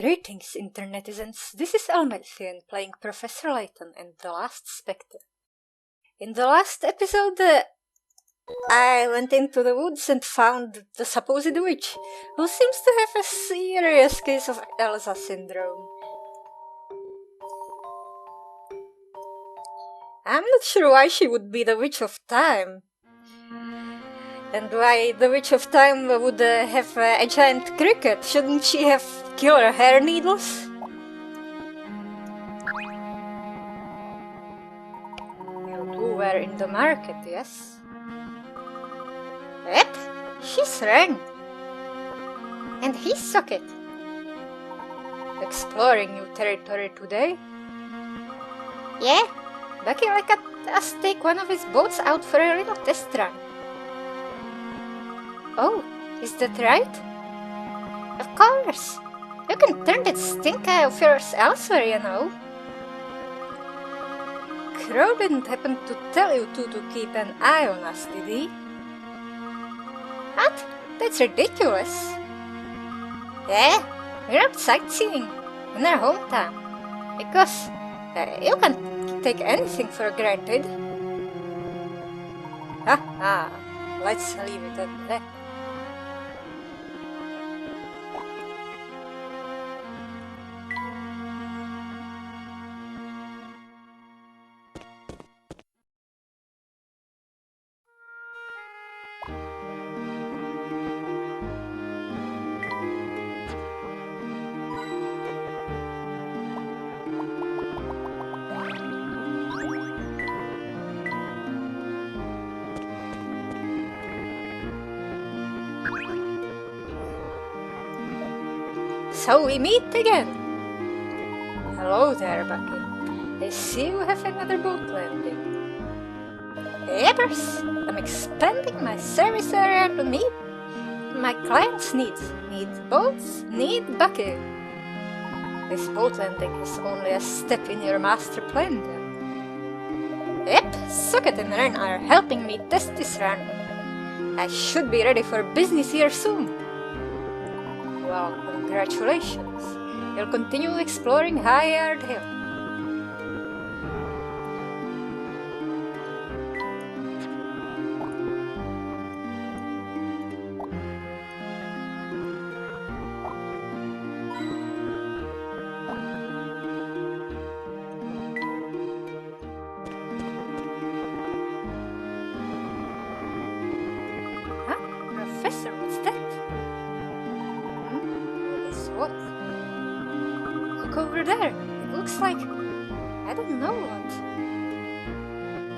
Greetings, internetizens. This is Elmerthien playing Professor Layton in The Last Specter. In the last episode, I went into the woods and found the supposed witch, who seems to have a serious case of Elsa syndrome. I'm not sure why she would be the Witch of Time. And why the Witch of Time would have a giant cricket? Shouldn't she have killer hair needles? You two were in the market, yes? Yep, she's rang. And he suck it. Exploring new territory today? Yeah, Bucky let us take one of his boats out for a little test run. Oh, is that right? Of course. You can turn that stink eye of yours elsewhere, you know. Crow didn't happen to tell you two to keep an eye on us, did he? What? That's ridiculous. Yeah, we're out sightseeing in our hometown. Because you can't take anything for granted. Haha, let's leave it at that. So we meet again. Hello there, Bucky. I see you have another boat landing. Yepers, I'm expanding my service area to meet my clients' needs. Need boats, need Bucky. This boat landing is only a step in your master plan then. Yep, Socket and Ren are helping me test this run. I should be ready for business here soon. Well, congratulations. You'll continue exploring Highyard Hill. Huh? Professor, what's that? What? Look over there. It looks like... I don't know what.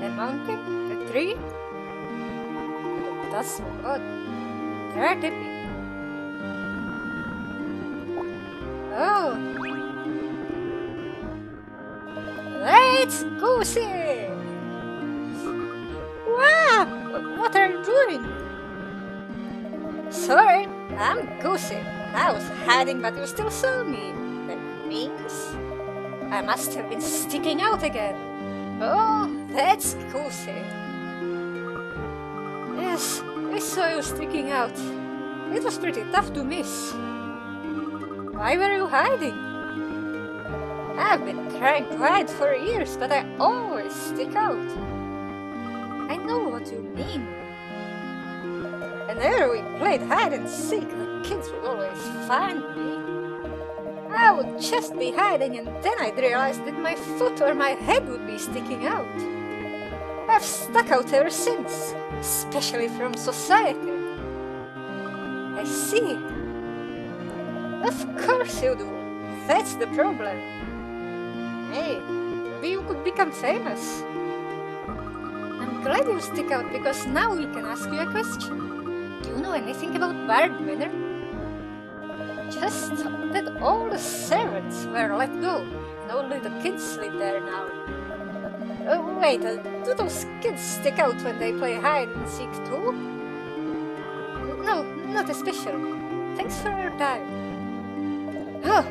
A mountain? A tree? It does look odd. There are dipping. Oh! Let's go see! Wow! What are you doing? Sorry, I'm Goosey. I was hiding, but you still saw me. That means I must have been sticking out again. Oh, that's Goosey. Yes, I saw you sticking out. It was pretty tough to miss. Why were you hiding? I've been trying to hide for years, but I always stick out. I know what you mean. Whenever we played hide and seek, the kids would always find me. I would just be hiding, and then I'd realize that my foot or my head would be sticking out. I've stuck out ever since, especially from society. I see. Of course you do. That's the problem. Hey, maybe you could become famous. I'm glad you stick out, because now we can ask you a question. Do you know anything about Bard Manor? Just that all the servants were let go, and only the kids live there now. Oh wait, do those kids stick out when they play hide and seek too? No, not especially. Thanks for your time. Oh,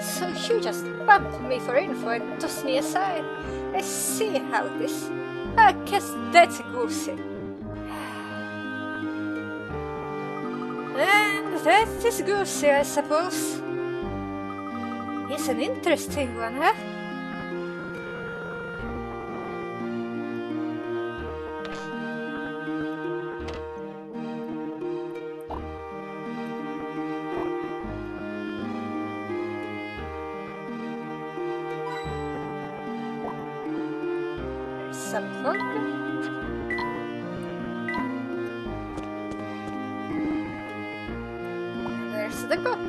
so you just bumped me for info and tossed me aside. I see how it is. I guess that's Goosey. And that is Goosey, I suppose. He's an interesting one, huh? There's some vodka. There's the cup.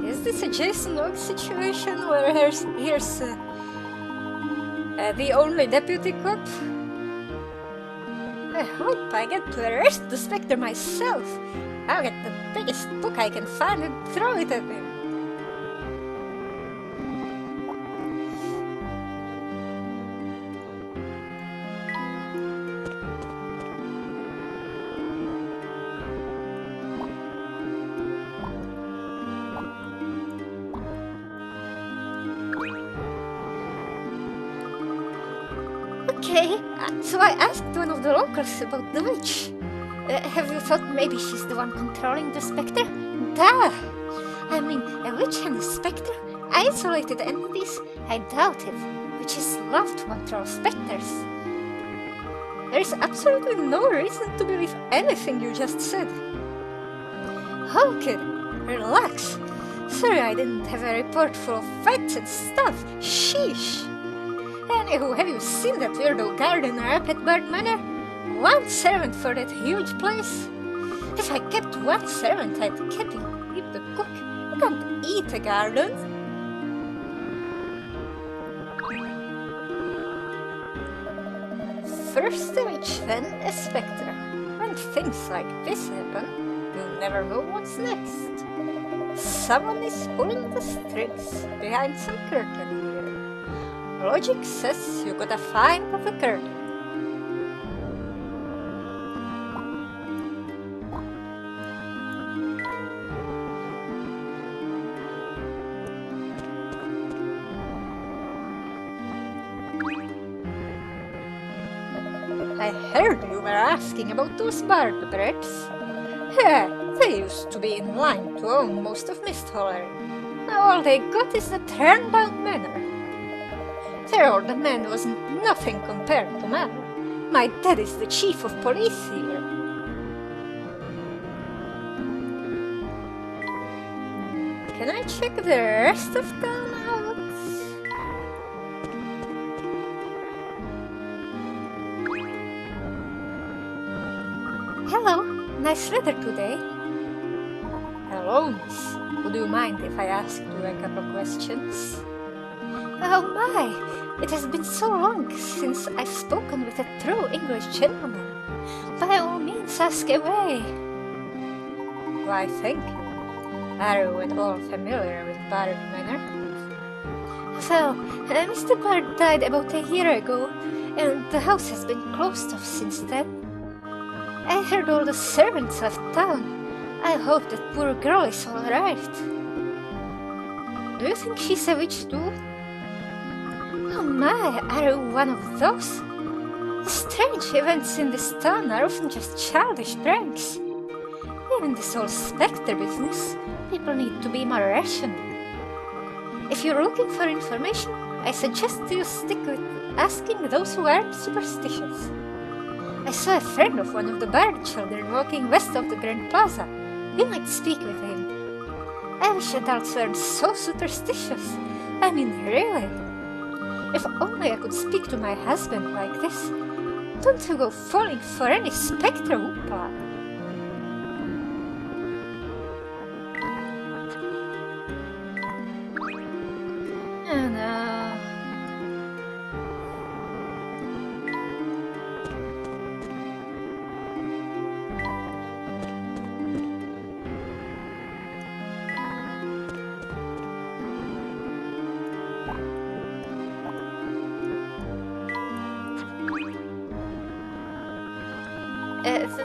Is this a Jason Log situation where here's the only deputy cop? I hope I get to arrest the Spectre myself. I'll get the biggest book I can find and throw it at him. Okay, so I asked one of the locals about the witch. Have you thought maybe she's the one controlling the Spectre? Duh! I mean, a witch and a Spectre? Isolated entities? I doubt it. Witches love to control Spectres. There's absolutely no reason to believe anything you just said. Okay, relax. Sorry I didn't have a report full of fights and stuff. Sheesh! Anywho, have you seen that weirdo gardener up at Bird Manor? One servant for that huge place? If I kept one servant, I'd keep the cook. You can't eat a garden. First a witch, then a spectre. When things like this happen, you never know what's next. Someone is pulling the strings behind some curtain here. Logic says you gotta find the curtain. I heard you were asking about those bard breaks. Yeah, they used to be in line to own most of Misthollery. Now all they got is the turned-down manor. Their older man was nothing compared to mine. My dad is the chief of police here. Can I check the rest of town out? Hello, nice letter today. Hello, miss. Would you mind if I asked you a couple questions? Oh my! It has been so long since I've spoken with a true English gentleman. By all means, ask away. Why, thank you. Are you at all familiar with Bard Manor? Well, Mr. Bard died about a year ago, and the house has been closed off since then. I heard all the servants left town. I hope that poor girl is all right. Do you think she's a witch too? Oh my, are you one of those? The strange events in this town are often just childish pranks. Even this whole Spectre business, people need to be more rational. If you're looking for information, I suggest you stick with asking those who aren't superstitious. I saw a friend of one of the Bard children walking west of the Grand Plaza. You might speak with him. I wish adults weren't so superstitious. I mean, really. If only I could speak to my husband like this. Don't you go falling for any Spectre hoopla. Oh no.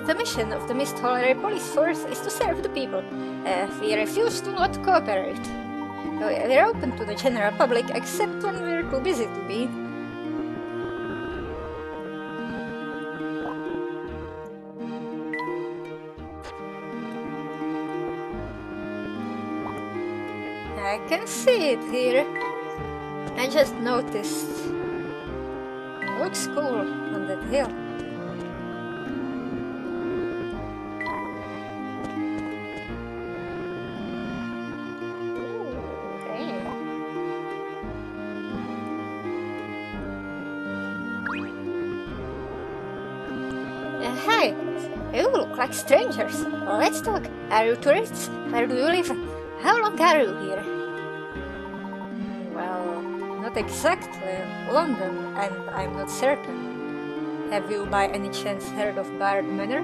The mission of the Misthollery Police Force is to serve the people. We refuse to not cooperate. We're open to the general public except when we're too busy to be. I can see it here. I just noticed. Looks cool on that hill. Hey, you look like strangers. Let's talk. Are you tourists? Where do you live? How long are you here? Well, not exactly London, and I'm not certain. Have you by any chance heard of Bard Manor?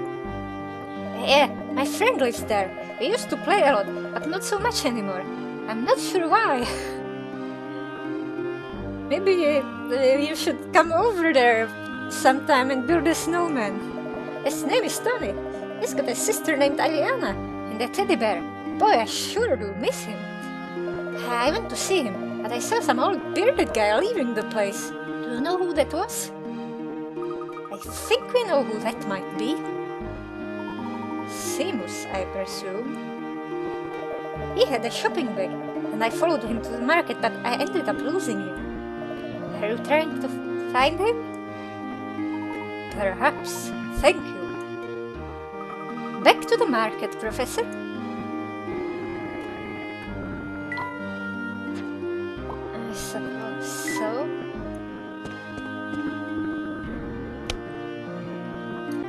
Yeah, my friend lives there. We used to play a lot, but not so much anymore. I'm not sure why. Maybe you should come over there sometime and build a snowman. His name is Tony. He's got a sister named Aliana and a teddy bear. Boy, I sure do miss him. I went to see him, but I saw some old bearded guy leaving the place. Do you know who that was? I think we know who that might be. Seamus, I presume. He had a shopping bag, and I followed him to the market, but I ended up losing him. Are you trying to find him? Perhaps. Thank you. Back to the market, Professor. I suppose so.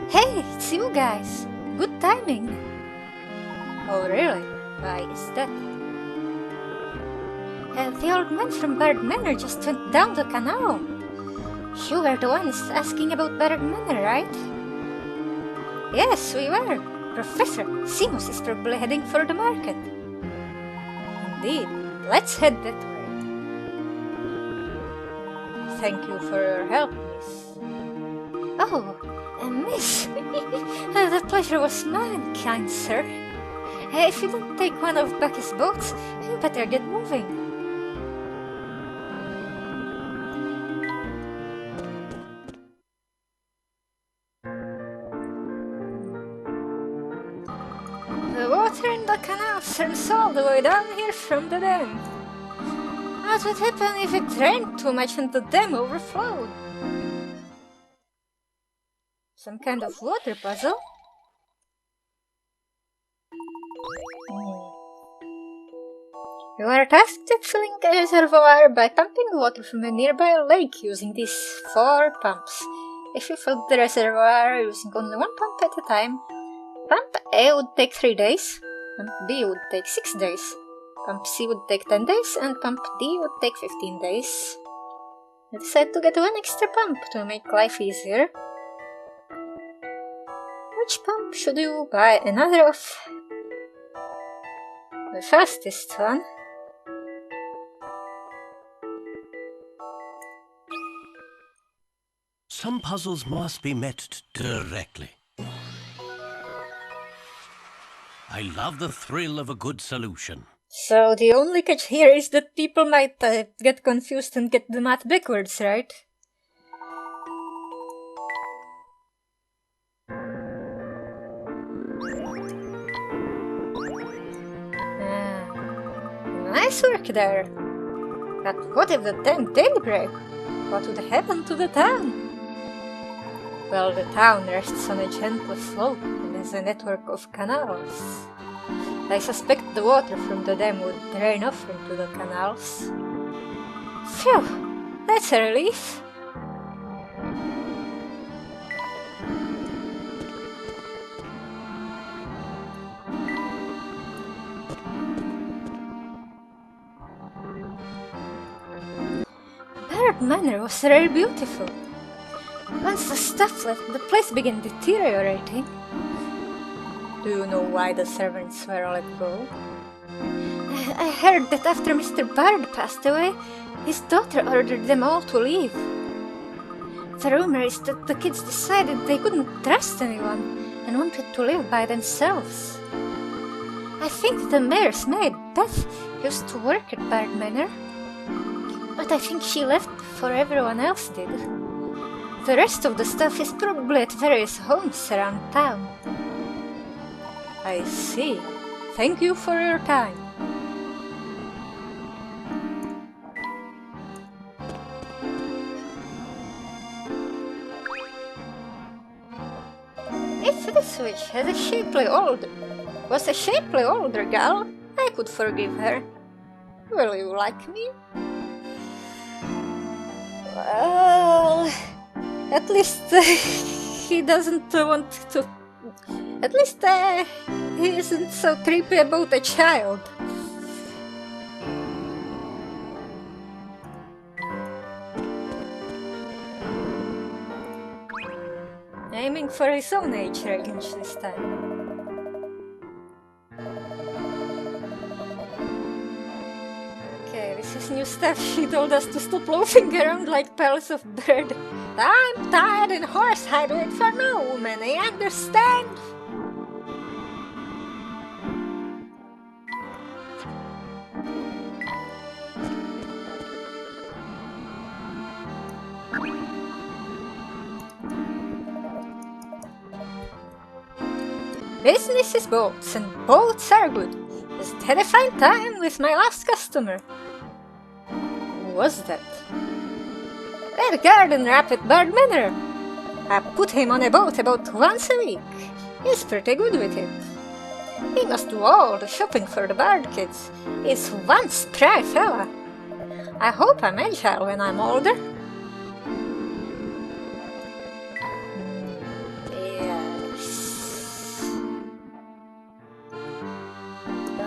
Hey, it's you guys. Good timing. Oh, really? Why is that? The old man from Bard Manor just went down the canal. You were the ones asking about Bard Manor, right? Yes, we were. Professor, Seamus is probably heading for the market. Indeed. Let's head that way. Thank you for your help, miss. Oh, miss. The pleasure was mine, kind sir. If you don't take one of Bucky's boats, you better get moving. The water in the canal turns all the way down here from the dam. What would happen if it rained too much and the dam overflowed? Some kind of water puzzle? You are tasked at filling a reservoir by pumping water from a nearby lake using these 4 pumps. If you fill the reservoir using only 1 pump at a time, Pump A would take 3 days, Pump B would take 6 days, Pump C would take 10 days, and Pump D would take 15 days. I decided to get 1 extra pump to make life easier. Which pump should you buy another of? The fastest one. Some puzzles must be met directly. I love the thrill of a good solution. So the only catch here is that people might get confused and get the math backwards, right? Nice work there. But what if the dam did break? What would happen to the town? Well, the town rests on a gentle slope and has a network of canals. I suspect the water from the dam would drain off into the canals. Phew! That's a relief! Bard Manor was really beautiful. Once the stuff left, the place began deteriorating. Do you know why the servants were let go? I heard that after Mr. Bard passed away, his daughter ordered them all to leave. The rumor is that the kids decided they couldn't trust anyone and wanted to live by themselves. I think the mayor's maid, Beth, used to work at Bard Manor, but I think she left before everyone else did. The rest of the stuff is probably at various homes around town. I see. Thank you for your time. village has a shapely older gal. I could forgive her. Will you like me? Well, at least he doesn't want to. At least he isn't so creepy about a child. Aiming for his own age range this time. Okay, this is new stuff. She told us to stop loafing around like piles of bread. I'm tired and hoarse. I'd wait for no woman, I understand? Business is boats, and boats are good. Just had a fine time with my last customer. Who was that? That garden rap at Bird Manor. I put him on a boat about once a week. He's pretty good with it. He must do all the shopping for the bird kids. He's one spry fella. I hope I'm agile when I'm older.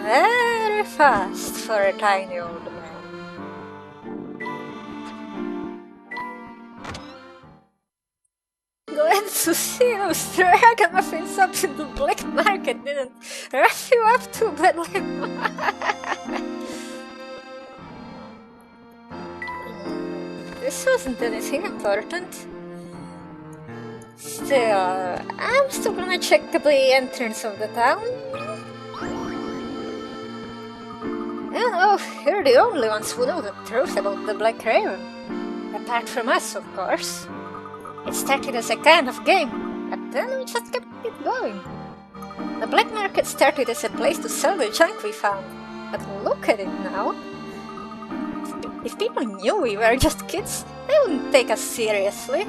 Very fast for a tiny old man. Glad to see those ragamuffins up in the black market didn't rough you up too badly. This wasn't anything important. Still, I'm still gonna check the entrance of the town. Oh, you're the only ones who know the truth about the Black Raven. Apart from us, of course. It started as a kind of game, but then we just kept it going. The black market started as a place to sell the junk we found, but look at it now. If people knew we were just kids, they wouldn't take us seriously.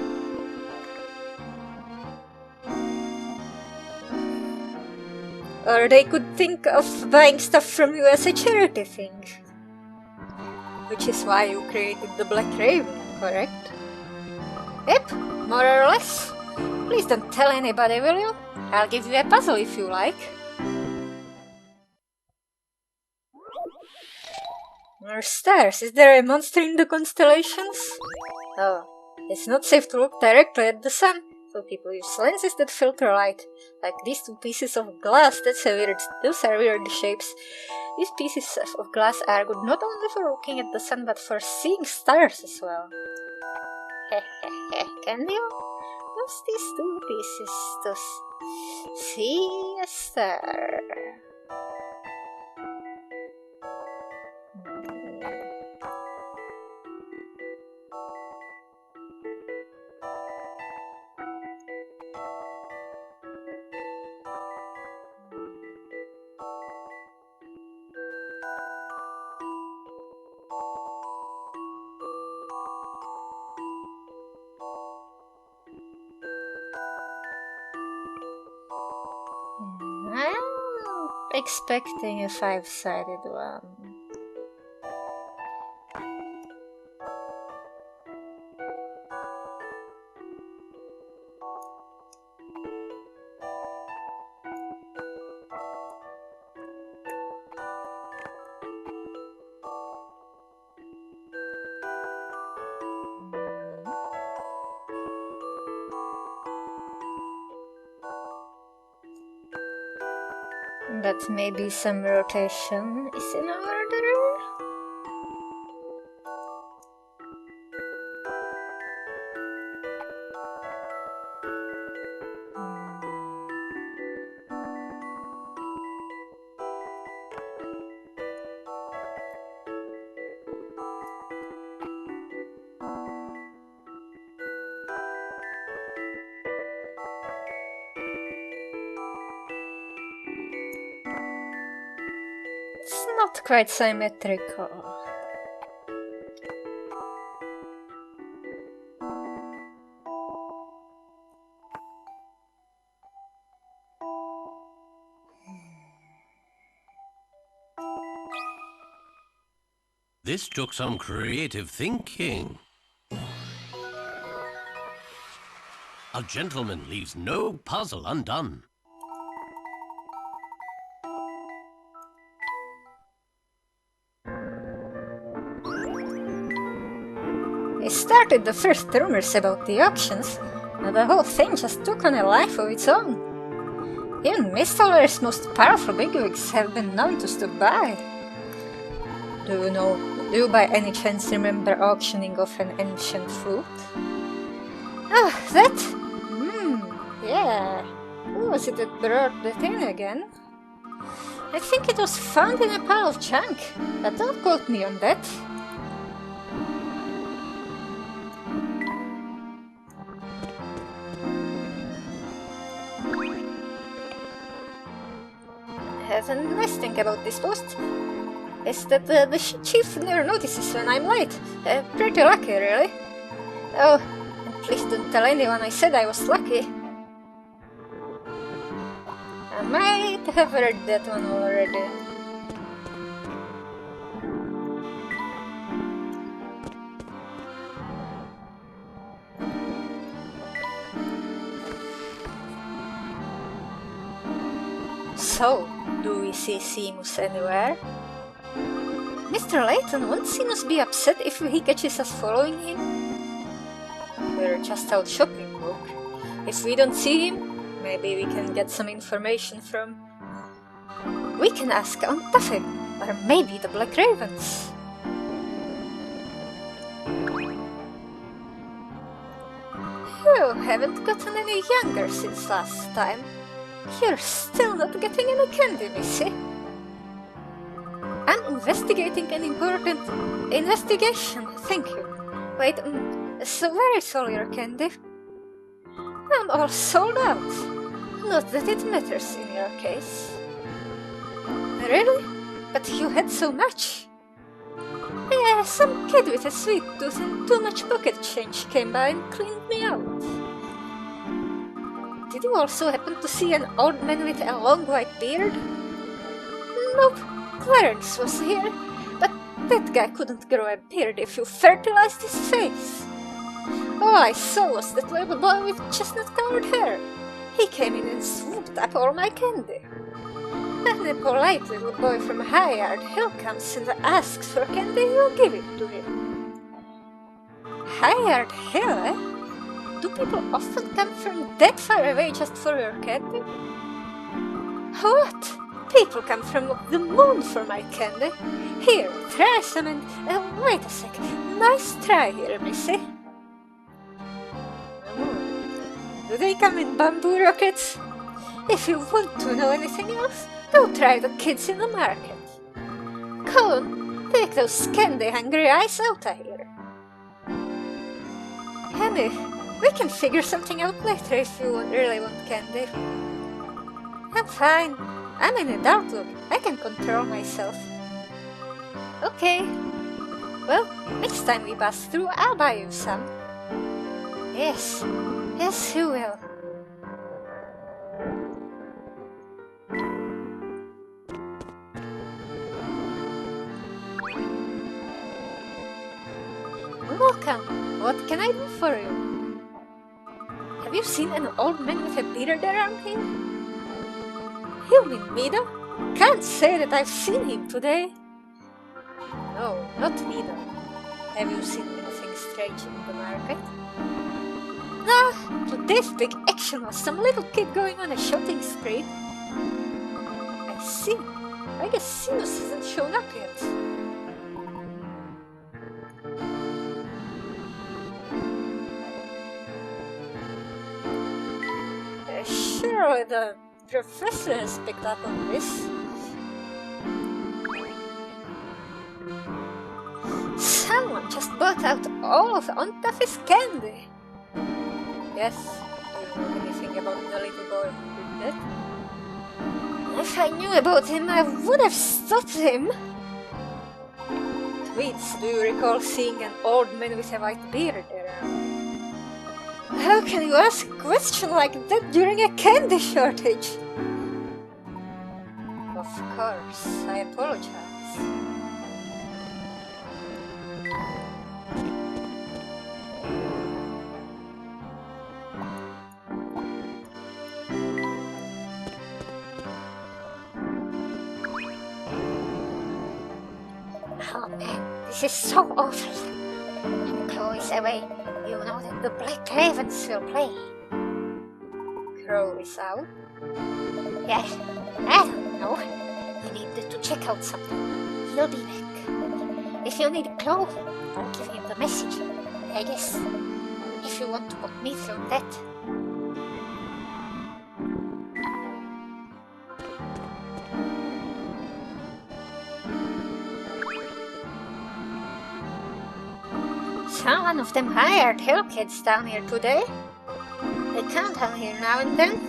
Or they could think of buying stuff from you as a charity thing. Which is why you created the Black Raven, correct? Yep, more or less. Please don't tell anybody, will you? I'll give you a puzzle if you like. More stars. Is there a monster in the constellations? Oh, it's not safe to look directly at the sun, so people use lenses that filter light. Like these two pieces of glass, those are weird shapes. These pieces of glass are good not only for looking at the sun, but for seeing stars as well. Can you use these two pieces to see a star? I'm expecting a 5-sided one. But maybe some rotation is in order? It's not quite symmetrical. This took some creative thinking. A gentleman leaves no puzzle undone. He started the first rumors about the auctions, and the whole thing just took on a life of its own. Even Misthaller's most powerful bigwigs have been known to stop by. Do you by any chance remember auctioning off an ancient flute? Ah, that? Yeah. Who was it that brought that in again? I think it was found in a pile of junk, but don't quote me on that. As a nice thing about this post is that the chief never notices when I'm late. Pretty lucky, really. Oh, and please don't tell anyone I said I was lucky. I might have read that one already. So, do we see Seamus anywhere? Mr. Layton won't Seamus be upset if he catches us following him? We're just out shopping, look. If we don't see him, maybe we can get some information from... We can ask Aunt Taffy, or maybe the Black Ravens. You haven't gotten any younger since last time. You're still not getting any candy, Missy. I'm investigating an important investigation, thank you. Wait, so where is all your candy? I'm all sold out. Not that it matters in your case. Really? But you had so much. Yeah, some kid with a sweet tooth and too much pocket change came by and cleaned me out. Did you also happen to see an old man with a long white beard? Nope, Clarence was here, but that guy couldn't grow a beard if you fertilized his face. All I saw was that little boy with chestnut-colored hair. He came in and swooped up all my candy. When a polite little boy from Highard Hill comes and asks for candy, you give it to him. Highard Hill, eh? Do people often come from that far away just for your candy? What? People come from the moon for my candy? Here, try some and... wait a sec. Nice try here, Missy. Do they come in bamboo rockets? If you want to know anything else, go try the kids in the market. Come on, take those candy-hungry eyes out of here. Henny, we can figure something out later if you really want candy. I'm fine. I'm an adult, look. I can control myself. Okay. Well, next time we pass through, I'll buy you some. Yes. Yes, you will. Welcome. What can I do for you? Have you seen an old man with a beard around here? You mean Mido? Can't say that I've seen him today. No, not Mido. Have you seen anything strange in the market? Nah, today's big action was some little kid going on a shouting spree. I see. I guess Sinus hasn't shown up yet. Surely the professor has picked up on this. Someone just bought out all of Aunt Taffy's candy. Yes, do you know anything about the little boy who did that? If I knew about him, I would have stopped him. Tweets, do you recall seeing an old man with a white beard around? How can you ask a question like that during a candy shortage? Of course, I apologize. This is so awful. When Crow is away, you know that the Black Ravens will play. Crow is out? Yeah, I don't know. I need to check out something. He'll be back. If you need Crow, I'll give him the message, I guess. If you want to put me through that. Some of them hired hellcats down here today. They come down here now and then.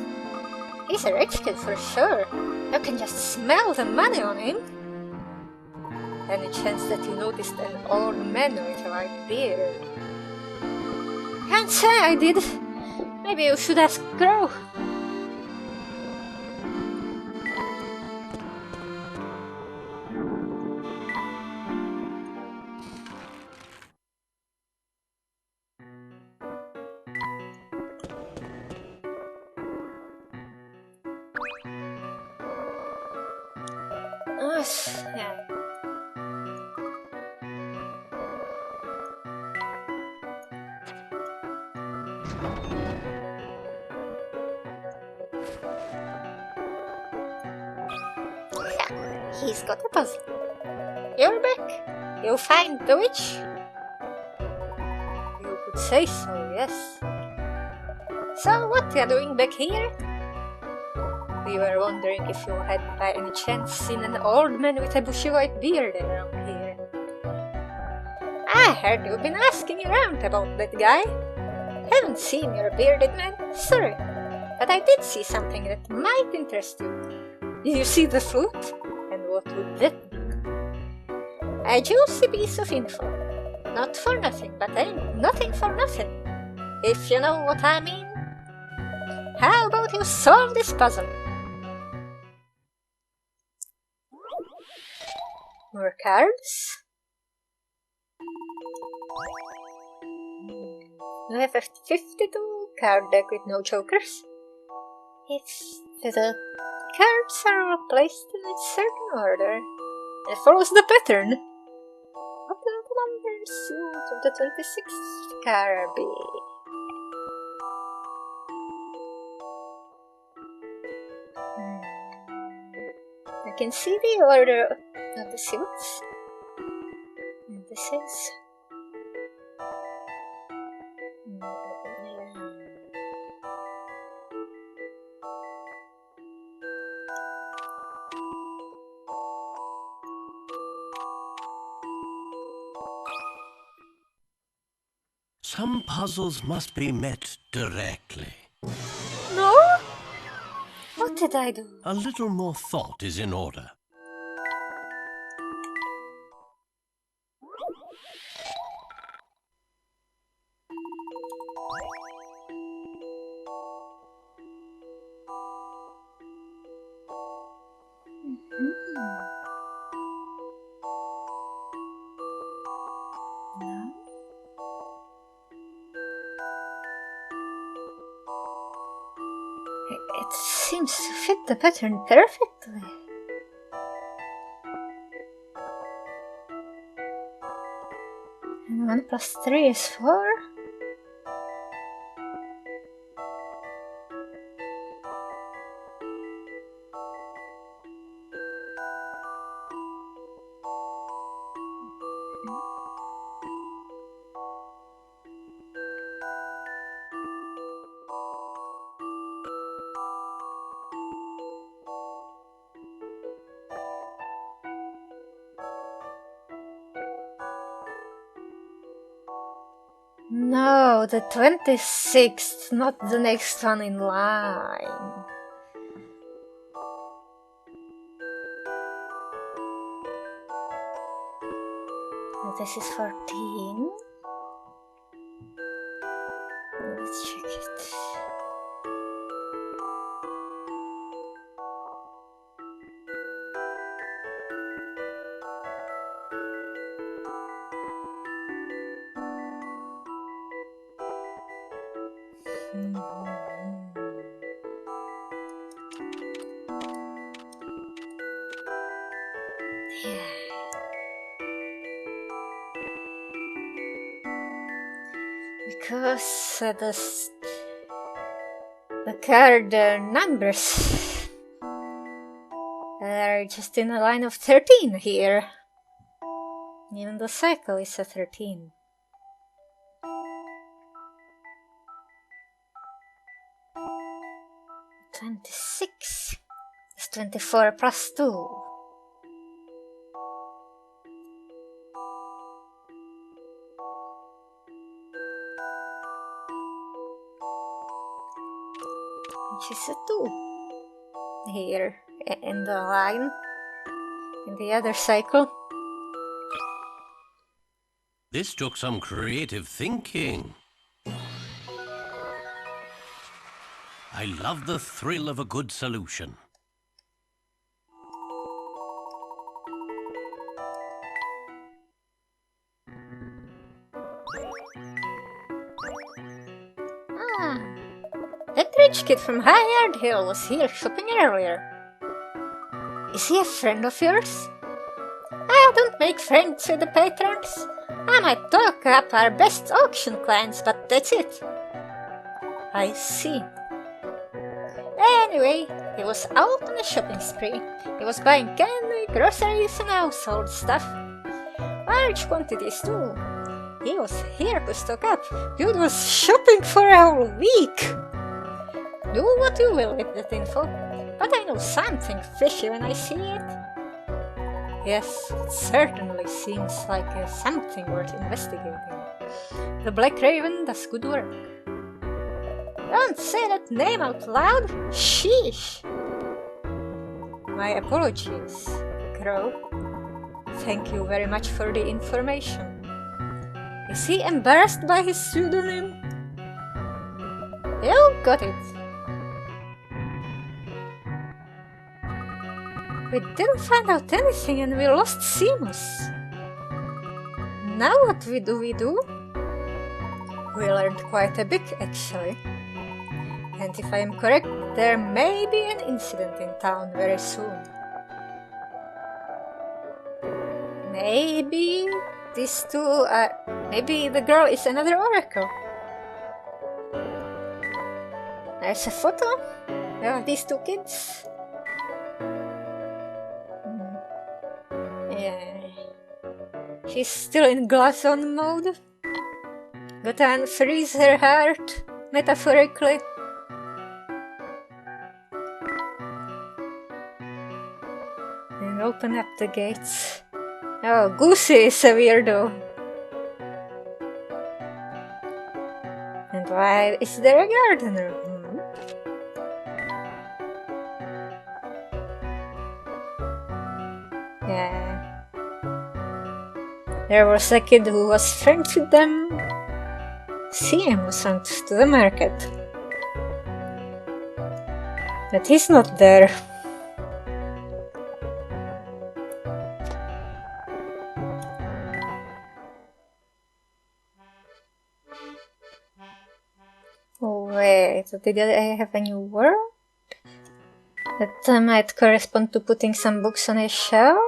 He's a rich kid for sure. You can just smell the money on him. Any chance that you noticed an old man with a white beard? Can't say I did. Maybe you should ask Crow. Yeah. He's got a puzzle. You're back? You find the witch? You could say so, yes. So what are you doing back here? We were wondering if you had by any chance seen an old man with a bushy white beard around here. I heard you've been asking around about that guy. Haven't seen your bearded man, sorry. But I did see something that might interest you. Did you see the flute? And what would that be? A juicy piece of info. Not for nothing, but ain't nothing for nothing. If you know what I mean. How about you solve this puzzle? More cards? You have a 52 card deck with no jokers. If the cards are all placed in a certain order, it follows the pattern. What will the number suit of the 26th card be? I can see the order of the suits. And this is... Some puzzles must be met directly. No? What did I do? A little more thought is in order. It seems to fit the pattern perfectly. And 1 plus 3 is 4. No, the 26th, not the next one in line. This is 14. Let's check it. because the card numbers are just in a line of 13 here. Even the cycle is a 13. "26 is 24 plus 2. Which is a 2 here in the line, in the other cycle. This took some creative thinking. I love the thrill of a good solution. Ah, that rich kid from Highard Hill was here shopping earlier. Is he a friend of yours? I don't make friends with the patrons. I might talk up our best auction clients, but that's it. I see. Anyway, he was out on a shopping spree. He was buying candy, groceries, and household stuff. Large quantities too. He was here to stock up. Dude was shopping for a whole week. Do what you will with that info, but I know something fishy when I see it. Yes, it certainly seems like something worth investigating. The Black Raven does good work. Don't say that name out loud! Sheesh! My apologies, Crow. Thank you very much for the information. Is he embarrassed by his pseudonym? You got it. We didn't find out anything and we lost Seamus. Now what do we do? We learned quite a bit, actually. And if I am correct, there may be an incident in town very soon. Maybe these two are... Maybe the girl is another oracle. There's a photo of these two kids. Yeah. She's still in glass on mode. Gotta unfreeze her heart, metaphorically. And open up the gates. Oh, Goosey is a weirdo. And why is there a gardener? Yeah. There was a kid who was friends with them. CM was sent to the market. But he's not there. Oh wait, did I have a new word? That might correspond to putting some books on a shelf?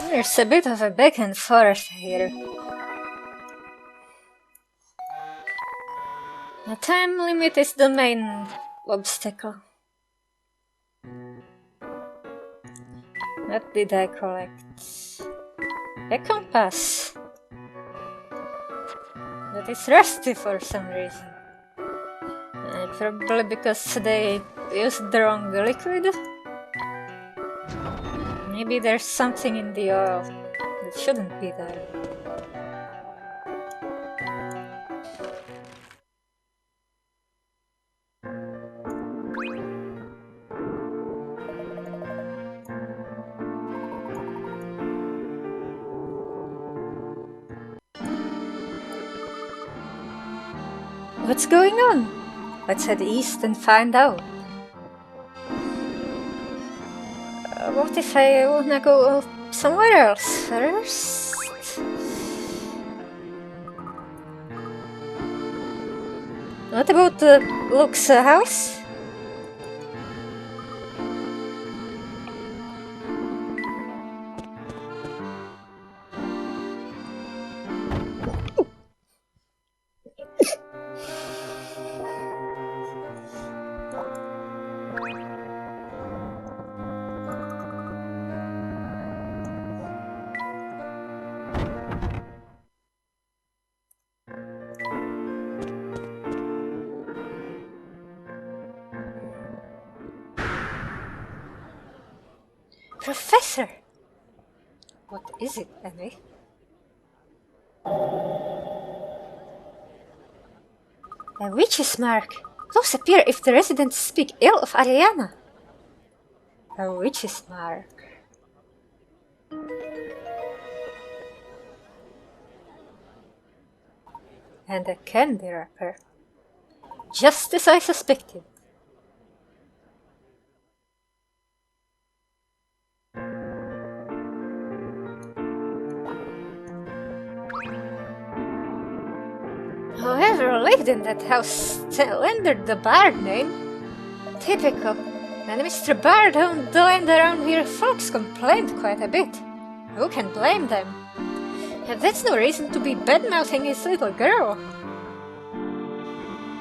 There's a bit of a back and forth here. The time limit is the main obstacle. What did I collect? A compass. That is rusty for some reason. Probably because they used the wrong liquid. Maybe there's something in the oil that shouldn't be there. What's going on? Let's head east and find out. What if I wanna go somewhere else first? What about Luke's house? Professor! What is it, Emmy? A witch's mark. Those appear if the residents speak ill of Ariana. A witch's mark. And a candy wrapper. Just as I suspected. Whoever lived in that house slandered the Bard name. Typical. And Mr. Bard owned the land around here. Folks complained quite a bit. Who can blame them? And that's no reason to be bad-mouthing his little girl.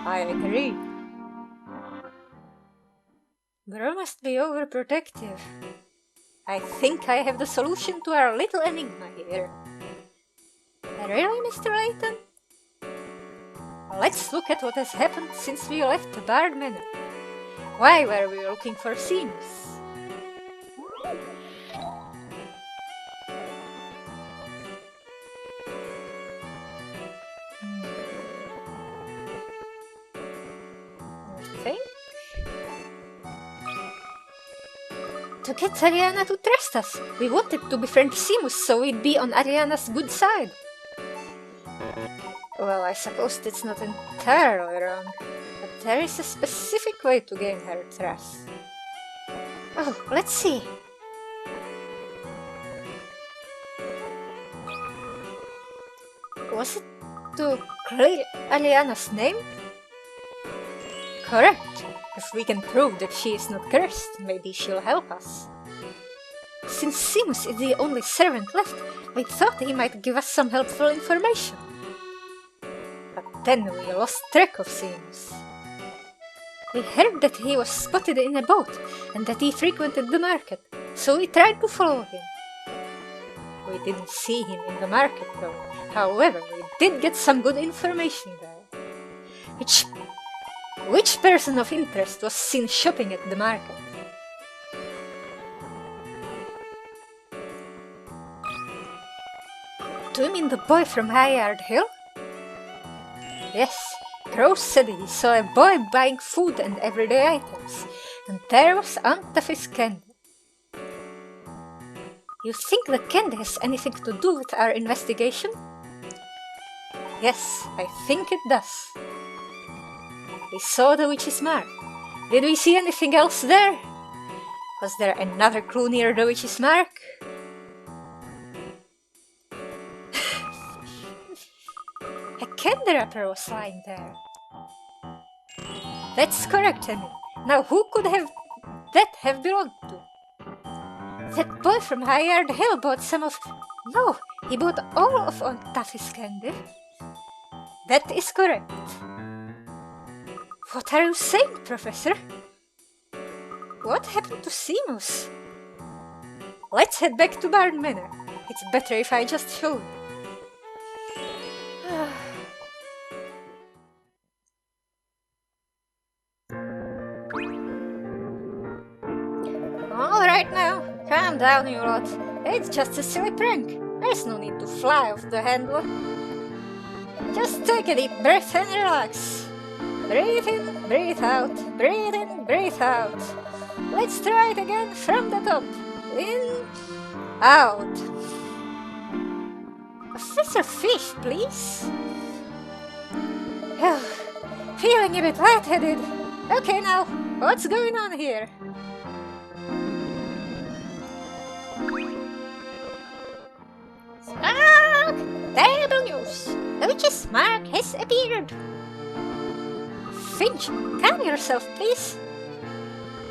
I agree. Bro must be overprotective. I think I have the solution to our little enigma here. Really, Mr. Layton? Let's look at what has happened since we left the Bard Manor. Why were we looking for Seamus? Nothing. To get Ariana to trust us, we wanted to befriend Seamus so we'd be on Ariana's good side. Well, I suppose that's not entirely wrong, but there is a specific way to gain her trust. Oh, let's see. Was it to clear Aliana's name? Correct. If we can prove that she is not cursed, maybe she'll help us. Since Seamus is the only servant left, we thought he might give us some helpful information. But then we lost track of Seamus. We heard that he was spotted in a boat and that he frequented the market, so we tried to follow him. We didn't see him in the market though. However, we did get some good information there. Which person of interest was seen shopping at the market? Do you mean the boy from Highard Hill? Yes, Rose said he saw a boy buying food and everyday items, and there was Aunt Taffy's candy. You think the candy has anything to do with our investigation? Yes, I think it does. We saw the witch's mark. Did we see anything else there? Was there another clue near the witch's mark? A candy wrapper was lying there. That's correct, Emmy. Now who could that have belonged to? That boy from Highard Hill bought some of... No, he bought all of Aunt Taffy's candy. That is correct. What are you saying, Professor? What happened to Seamus? Let's head back to Bard Manor. It's better if I just show you. Alright now, calm down you lot. It's just a silly prank. There's no need to fly off the handle. Just take a deep breath and relax. Breathe in, breathe out, breathe in, breathe out. Let's try it again from the top. In, out. Professor Fish, please. feeling a bit lightheaded. Okay, now, what's going on here? Spark! Terrible news! The witch's mark has appeared! Finch, calm yourself, please.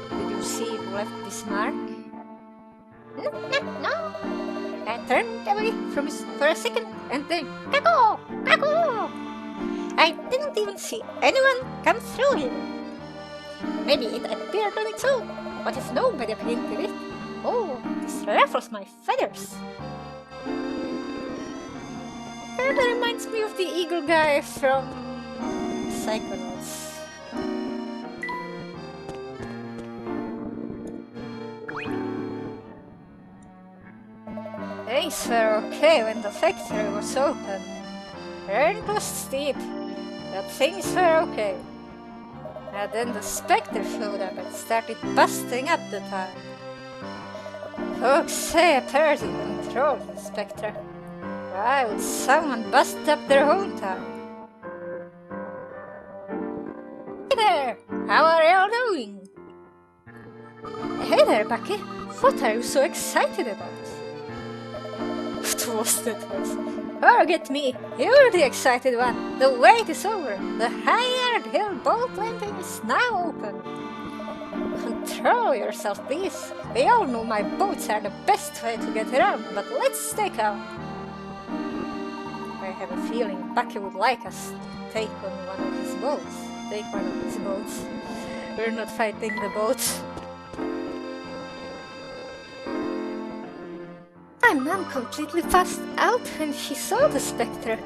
Did you see who left this mark? No. I turned away from it for a second and then cackle! Cackle! I didn't even see anyone come through here. Maybe it appeared on its own. What if nobody painted it? Oh, this ruffles my feathers. Kinda reminds me of the eagle guy from Psychonauts. Things were okay when the factory was open. Rent was steep, but things were okay. And then the Spectre showed up and started busting up the town. Folks say a person controls the Spectre. Why would someone bust up their hometown? Hey there! How are y'all doing? Hey there, Bucky. What are you so excited about? What was that voice? Forget me! You're the excited one! The wait is over! The High-Yard Hill boat landing is now open! Control yourself, please! We all know my boats are the best way to get around, but let's stay calm! I have a feeling Bucky would like us to take one of his boats. We're not fighting the boats. My mom completely passed out when she saw the Spectre.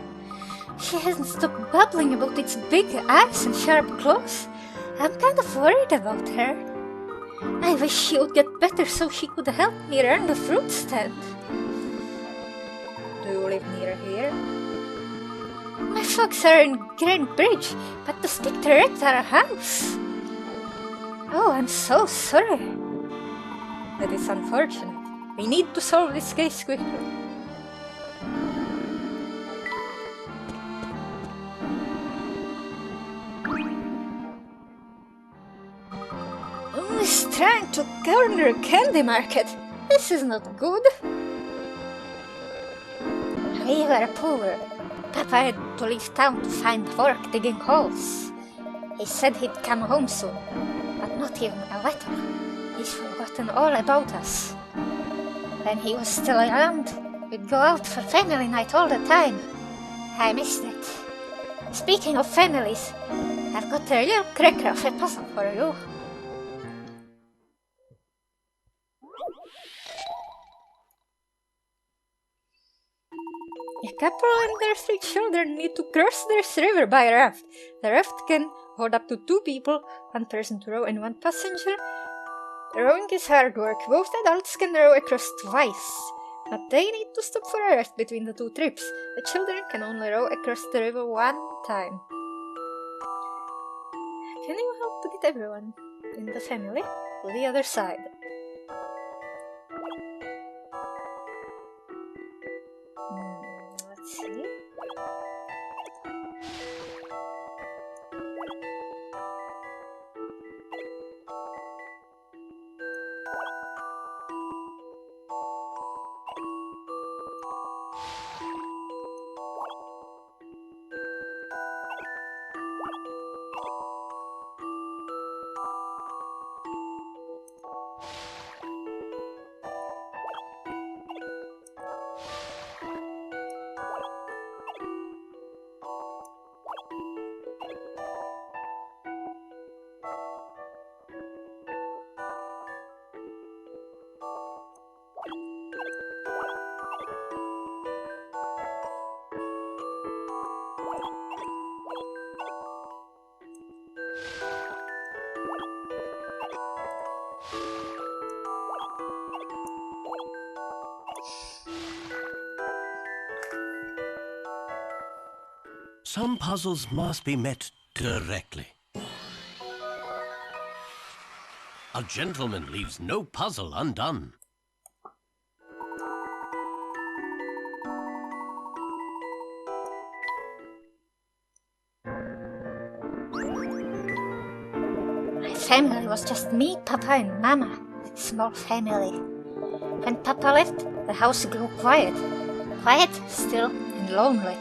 She hasn't stopped babbling about its big eyes and sharp claws. I'm kind of worried about her. I wish she would get better so she could help me run the fruit stand. Do you live near here? My folks are in Grand Bridge, but the Spectre wrecked our house. Oh, I'm so sorry. That is unfortunate. We need to solve this case quickly. Who is trying to corner a candy market? This is not good. We were poor. Papa had to leave town to find work digging holes. He said he'd come home soon, but not even a letter. He's forgotten all about us. When he was still around, we'd go out for family night all the time. I missed it. Speaking of families, I've got a real cracker of a puzzle for you. A couple and their 3 children need to cross this river by raft. The raft can hold up to 2 people, 1 person to row and 1 passenger. Rowing is hard work. Both adults can row across twice, but they need to stop for a rest between the 2 trips. The children can only row across the river 1 time. Can you help to get everyone in the family to the other side? Let's see. Some puzzles must be met directly. A gentleman leaves no puzzle undone. family was just me, Papa and Mama. Small family. When Papa left, the house grew quiet. Quiet, still, and lonely.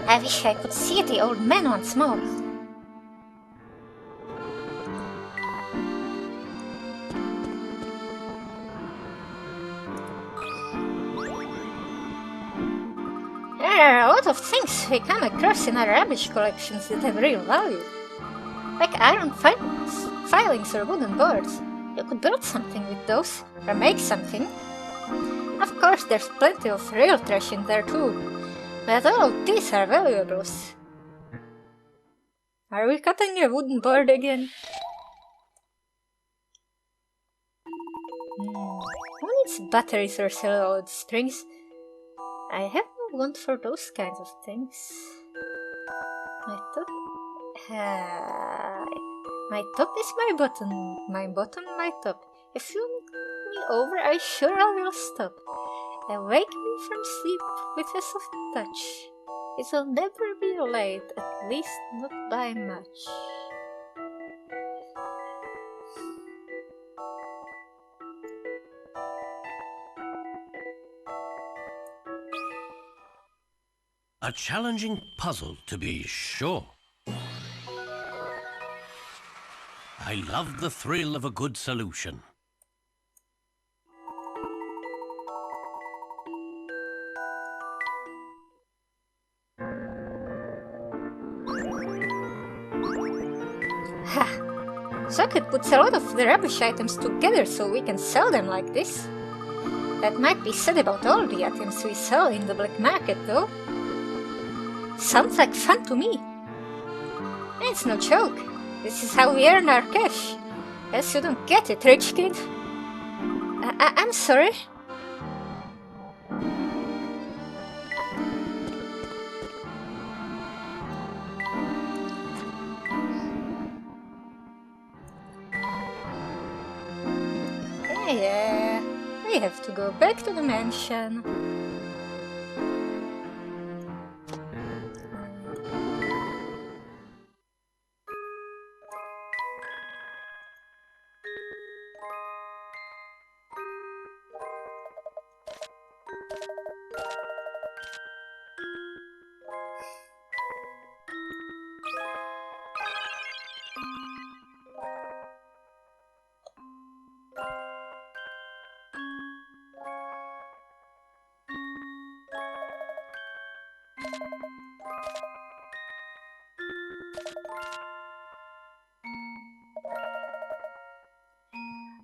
I wish I could see the old man once more. There are a lot of things we come across in our rubbish collections that have real value. Like iron filings or wooden boards. You could build something with those, or make something. Of course, there's plenty of real trash in there too, but all of these are valuables. Are we cutting a wooden board again? Who needs batteries or celluloid springs? I have no want for those kinds of things. My top... my top is my bottom. My bottom, my top. If you knock me over, I sure I will stop. Awake me from sleep with a soft touch. It'll never be late, at least not by much. A challenging puzzle, to be sure. I love the thrill of a good solution. Ha! Socket puts a lot of the rubbish items together so we can sell them like this. That might be said about all the items we sell in the black market, though. Sounds like fun to me. It's no joke. This is how we earn our cash. Else you don't get it, rich kid. I'm sorry. Yeah, we have to go back to the mansion.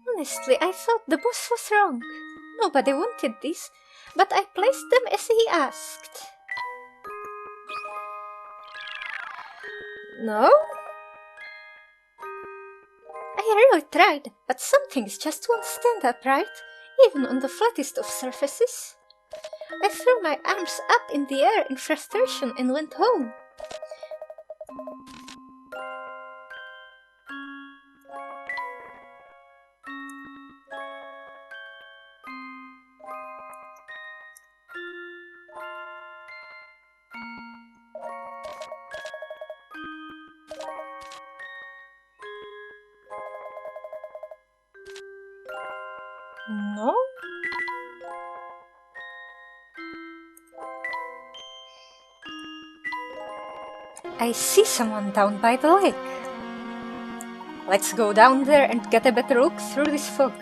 Honestly, I thought the boss was wrong. Nobody wanted this, but I placed them as he asked. No? I really tried, but some things just won't stand upright, even on the flattest of surfaces. I threw my arms up in the air in frustration and went home. No? I see someone down by the lake. Let's go down there and get a better look through this fog.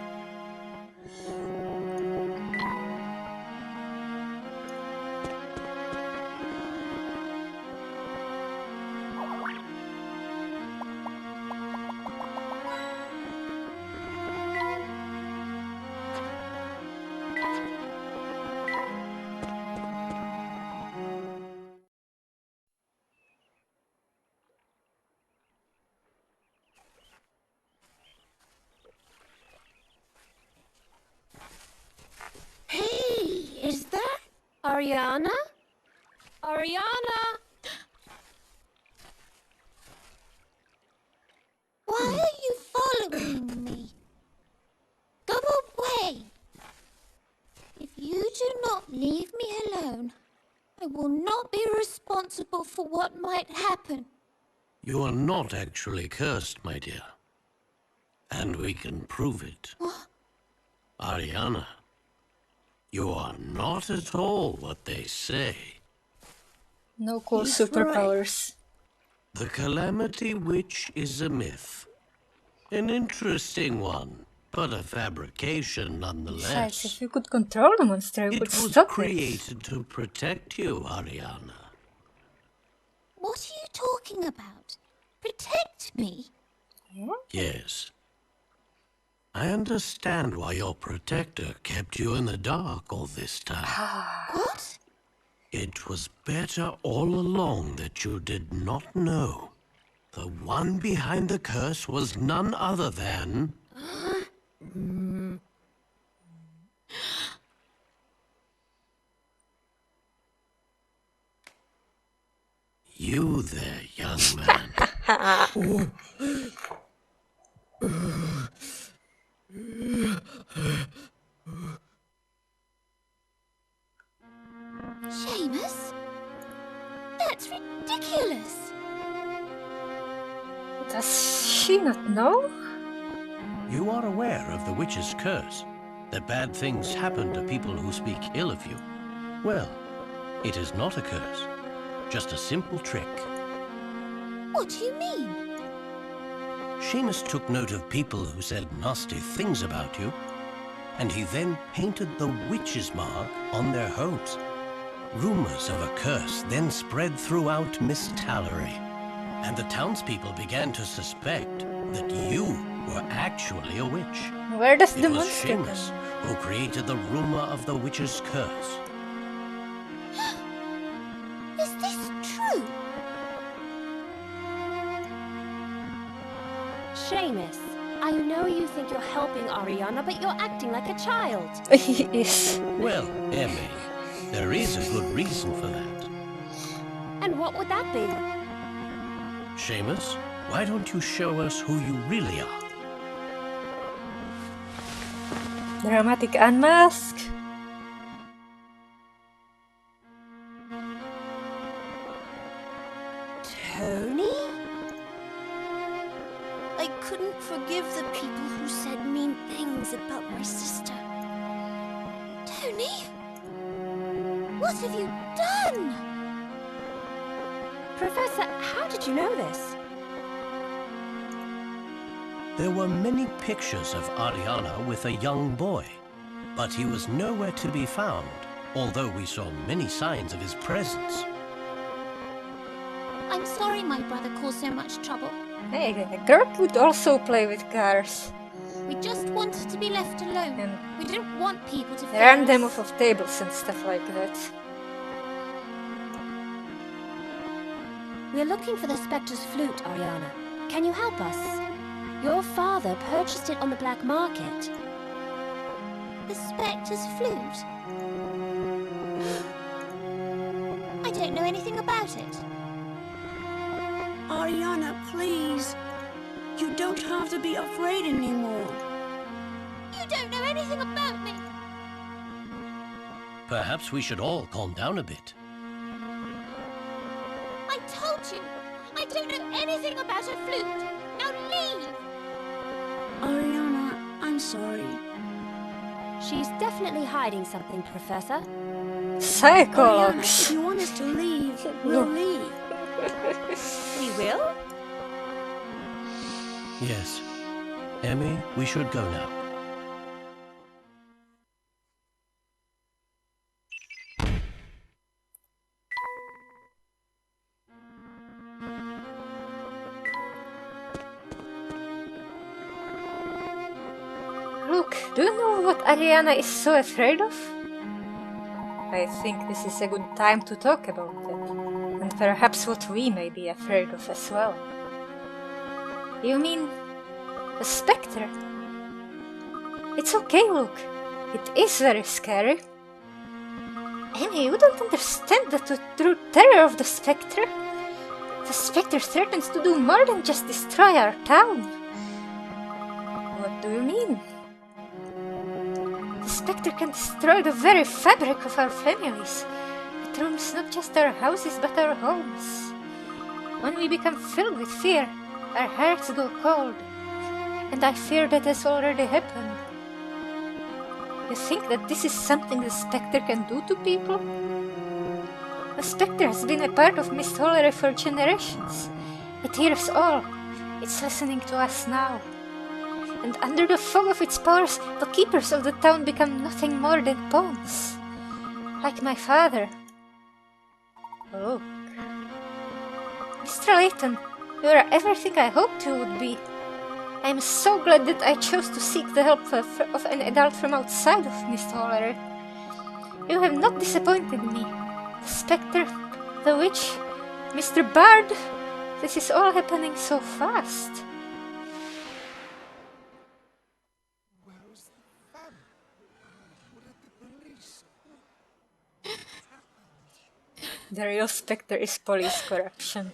Is that Ariana? Ariana! Why are you following me? Go away! If you do not leave me alone, I will not be responsible for what might happen. You are not actually cursed, my dear. And we can prove it. Ariana, you are not at all what they say. No cool He's superpowers. The Calamity Witch is a myth. An interesting one, but a fabrication Besides, if nonetheless. you could control the monster, you could It was stop it. created to protect you, Ariana. What are you talking about? Protect me? Yeah? Yes. I understand why your protector kept you in the dark all this time. What? It was better all along that you did not know. The one behind the curse was none other than... You there, young man. Seamus? That's ridiculous. Does she not know? You are aware of the witch's curse, that bad things happen to people who speak ill of you. Well, it is not a curse, just a simple trick. What do you mean? Seamus took note of people who said nasty things about you, and he then painted the witch's mark on their homes. Rumors of a curse then spread throughout Miss Tallery, and the townspeople began to suspect that you were actually a witch. Where does It the was monster come? Seamus who created the rumor of the witch's curse. Is this true? Seamus, I know you think you're helping Ariana, but you're acting like a child. He is. Well, Emmy, there is a good reason for that. And what would that be? Seamus, why don't you show us who you really are? Dramatic unmask. Tony? I couldn't forgive the people who said mean things about my sister. Tony? What have you done? Professor, how did you know this? There were many pictures of Ariana with a young boy, but he was nowhere to be found, although we saw many signs of his presence. I'm sorry my brother caused so much trouble. Hey, Gert would also play with cars. We just wanted to be left alone. And We didn't want people to fear ran them us. off of tables and stuff like that. We're looking for the Spectre's flute, Ariana. Can you help us? Your father purchased it on the black market. The Spectre's flute? I don't know anything about it. Ariana, please. You don't have to be afraid anymore. You don't know anything about me. Perhaps we should all calm down a bit. I told you. I don't know anything about a flute. Now leave. Ariana, I'm sorry. She's definitely hiding something, Professor. Ariana, if Psychox! you want us to leave, we'll leave. We will? Yes. Emmy, we should go now. Look, do you know what Ariana is so afraid of? I think this is a good time to talk about it, and perhaps what we may be afraid of as well. You mean a spectre? It's okay, look. It is very scary. Amy, you don't understand the true terror of the spectre. The spectre threatens to do more than just destroy our town. What do you mean? The spectre can destroy the very fabric of our families. It roams not just our houses but our homes. When we become filled with fear, our hearts go cold. and I fear that has already happened. You think that this is something the Spectre can do to people? The Spectre has been a part of Mist Hollery for generations. It hears all. It's listening to us now. And under the fog of its powers, the keepers of the town become nothing more than pawns. Like my father. Look. Mr. Layton, you are everything I hoped you would be. I am so glad that I chose to seek the help of an adult from outside of Mist Hollery. You have not disappointed me. The Spectre, the Witch, Mr. Bard, this is all happening so fast. The real Spectre is police corruption.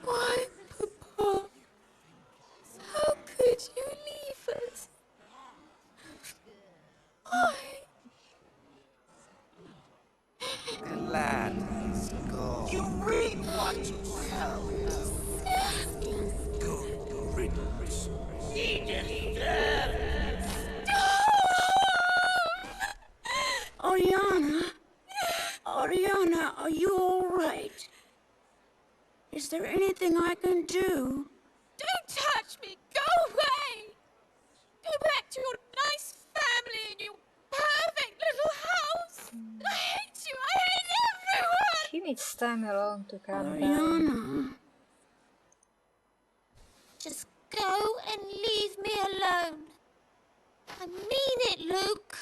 Why, Papa? How could you leave us? Why? Glad he's gone. You really want to help? Good riddance. Ariana? Ariana, are you alright? Is there anything I can do? Don't touch me! Go away! Go back to your nice family and your perfect little house! I hate you! I hate everyone! She needs time alone to calm down. Ariana. Just go and leave me alone. I mean it, Luke.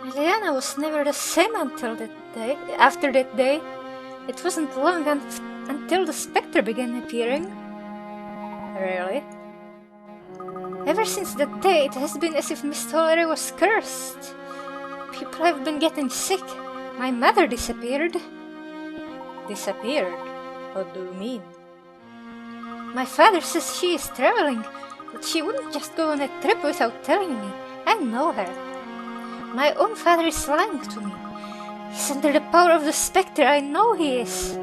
Liliana was never the same until that day. After that day, it wasn't long until the Spectre began appearing. Really? Ever since that day, it has been as if Mist Hollery was cursed. People have been getting sick. My mother disappeared. Disappeared? What do you mean? My father says she is traveling, but she wouldn't just go on a trip without telling me. I know her. My own father is lying to me. He's under the power of the Spectre, I know he is.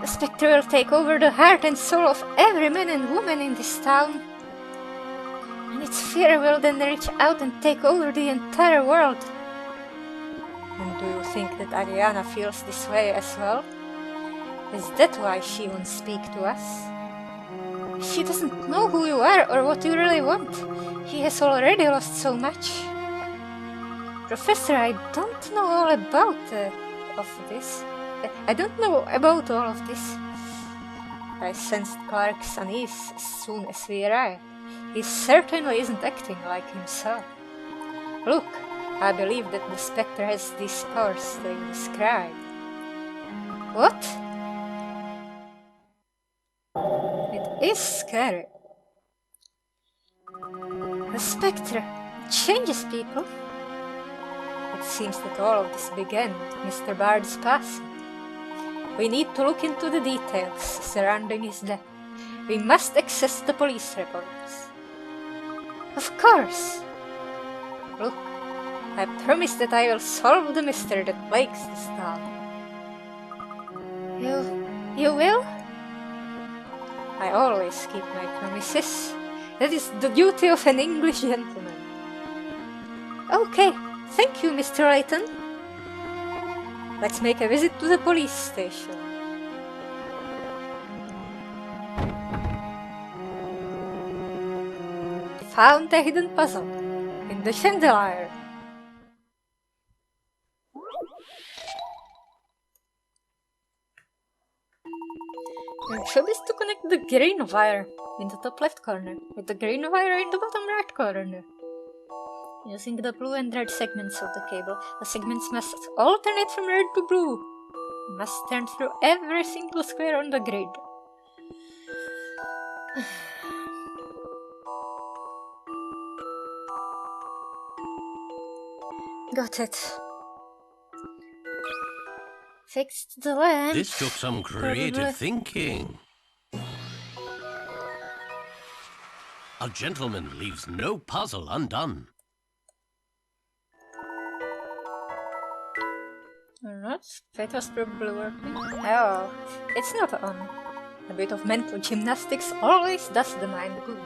The Spectre will take over the heart and soul of every man and woman in this town. And its fear will then reach out and take over the entire world. And do you think that Ariana feels this way as well? Is that why she won't speak to us? She doesn't know who you are or what you really want. She has already lost so much. Professor, I don't know all about this. I don't know about all of this. I sensed Clark's unease as soon as we arrived. He certainly isn't acting like himself. Look, I believe that the Spectre has these powers that you described. What? It is scary. The Spectre changes people. It seems that all of this began with Mr. Bard's passing. We need to look into the details surrounding his death. We must access the police reports. Of course! Look, I promise that I will solve the mystery that plagues this town. You will? I always keep my promises. That is the duty of an English gentleman. Okay, thank you, Mr. Layton. Let's make a visit to the police station. Found a hidden puzzle in the chandelier. Your job is to connect the green wire in the top left corner with the green wire in the bottom right corner. Using the blue and red segments of the cable, the segments must alternate from red to blue. You must turn through every single square on the grid. Got it. Fixed the lamp. This took some creative thinking. A gentleman leaves no puzzle undone. Alright, that was probably working. Oh, it's not on. A bit of mental gymnastics always does the mind good.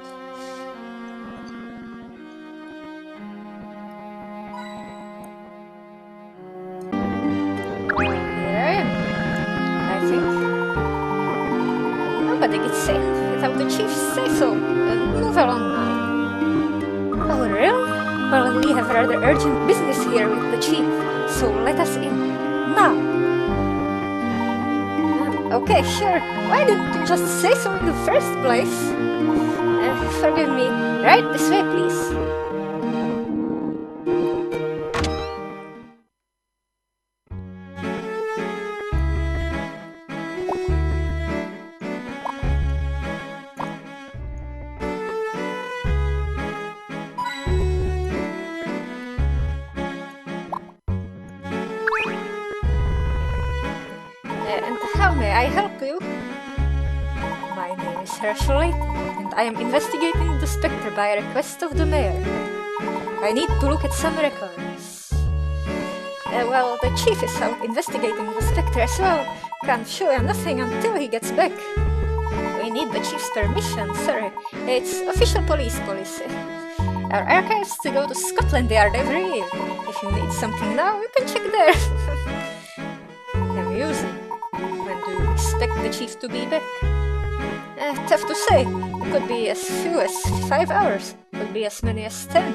Here I am, I think. Nobody gets in without the chief say so. Move along now. Oh, really? Well, we have rather urgent business here with the chief, so let us in. Now! Okay, sure. Why didn't you just say so in the first place? Forgive me. Right this way, please. And how may I help you? My name is Professor Layton, and I am investigating the Spectre by request of the mayor. I need to look at some records. Well, the chief is out investigating the Spectre as well. Can't show you nothing until he gets back. We need the chief's permission, sir. It's official police policy. Our archives to go to Scotland Yard every year. If you need something now, you can check there. Amusing. When do you expect the chief to be back? Tough to say. It could be as few as 5 hours. Could be as many as 10.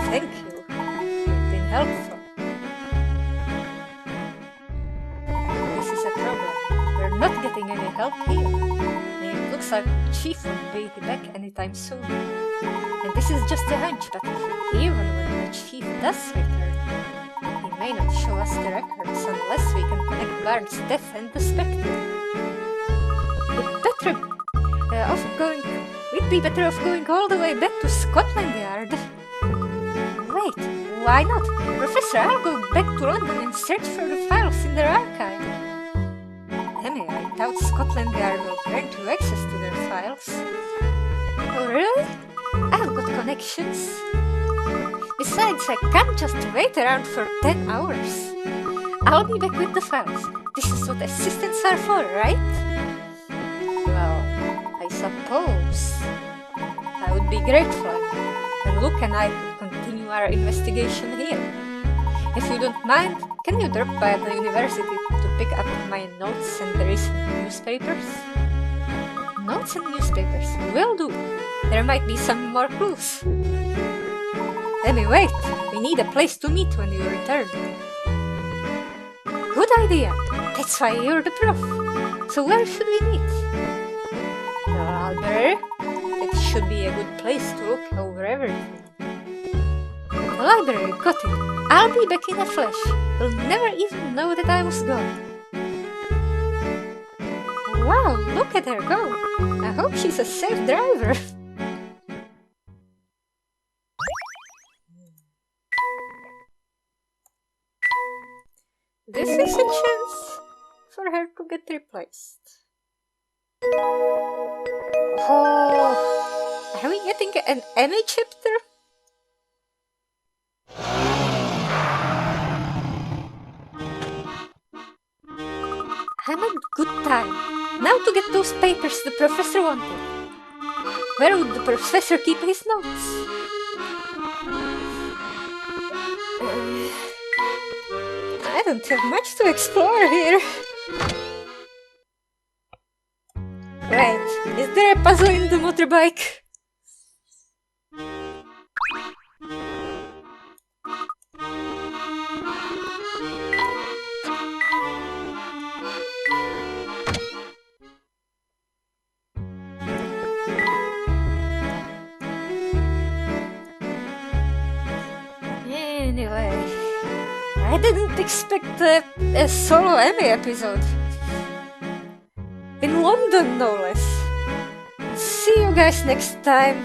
Thank you. You've been helpful. This is a problem. We're not getting any help here. And it looks like the chief won't be back anytime soon. And this is just a hunch, but even when the chief does return, he may not show us the records unless we can connect Bard's death and the Spectre. We'd be better off going all the way back to Scotland Yard. Wait, why not? Professor, I'll go back to London and search for the files in their archive. Anyway, I doubt Scotland Yard will grant you access to their files. Oh, really? I've got connections. Besides, I can't just wait around for 10 hours. I'll be back with the files. This is what assistants are for, right? Well, I suppose. I would be grateful, and Luke and I could continue our investigation here. If you don't mind, can you drop by the university to pick up my notes and the recent newspapers? Notes and newspapers, will do. There might be some more clues. Let me wait, we need a place to meet when you return. Good idea, that's why you're the prof. So where should we meet? The library? That should be a good place to look over everything. The library, got it. I'll be back in a flash. You'll never even know that I was gone. Wow, look at her go. I hope she's a safe driver. This is a chance for her to get replaced. Oh, are we getting an Emmy chapter? I'm a good time. Now to get those papers the professor wanted. Where would the professor keep his notes? I don't have much to explore here. Right, is there a puzzle in the motorbike? Anyway, I didn't expect a solo Emmy episode. In London, no less. See you guys next time.